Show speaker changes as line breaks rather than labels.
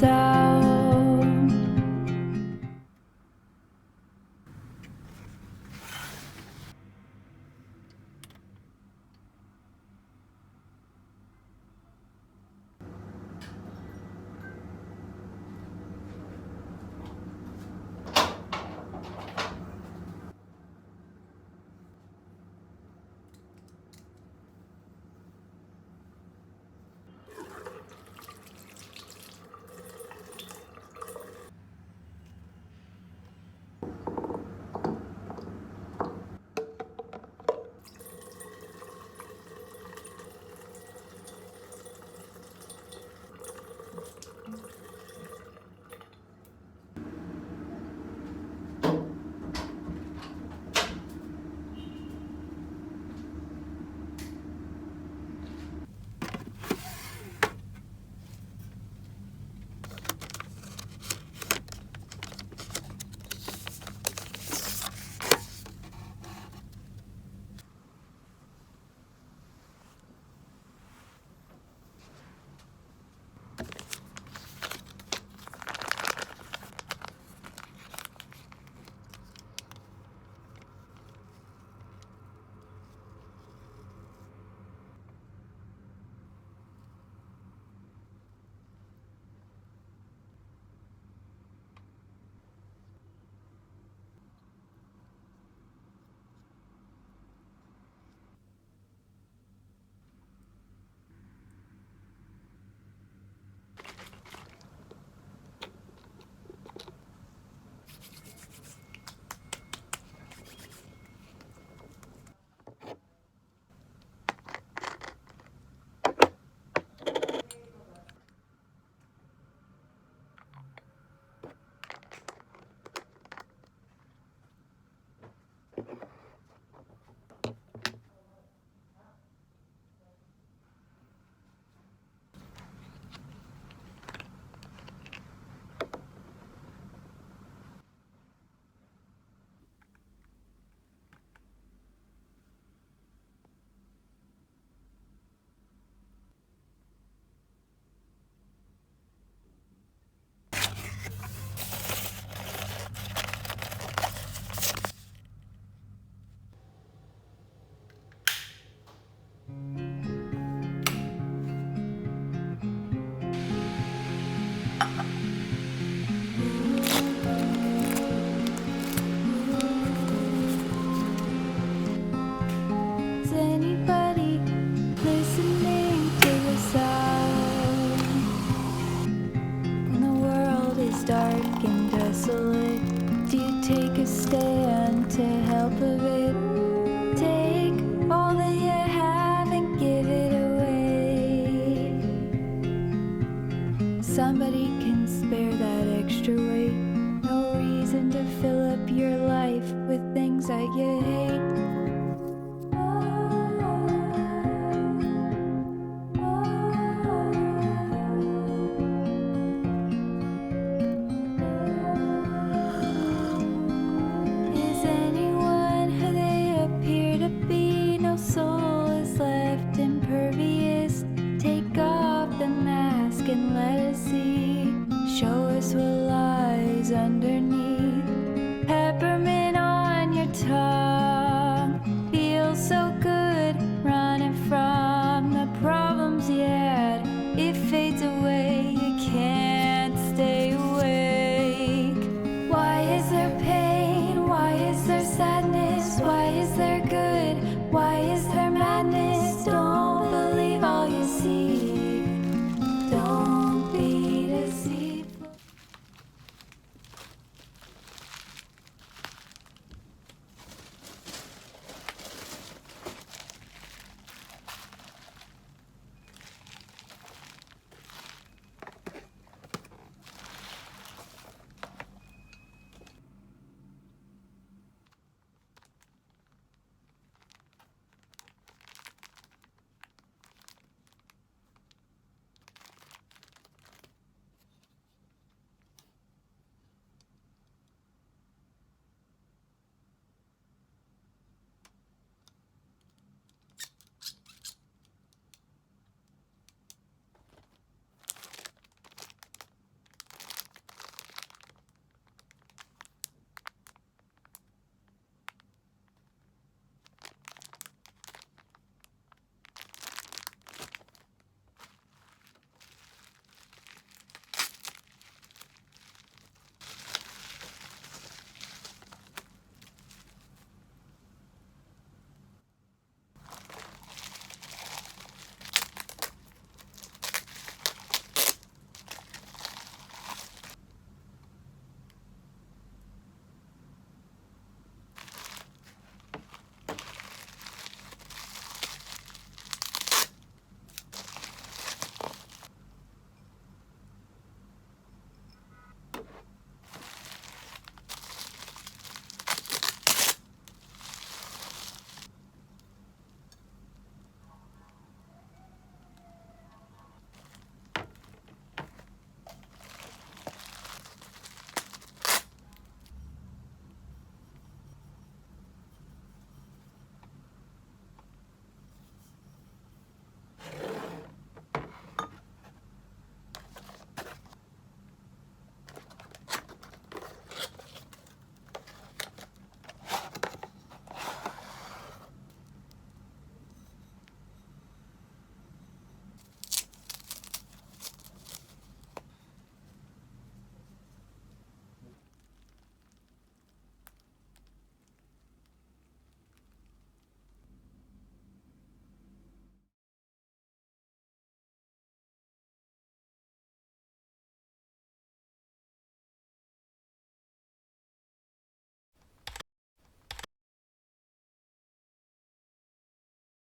sound. Is anybody listening to the sound? When the world is dark and desolate, do you take a stand to help of it? Take all that you have and give it away. Somebody can spare that extra weight. No reason to fill up your life with things that you hate. Is anyone who they appear to be? No soul is left impervious. Take off the mask and let us see. Show us what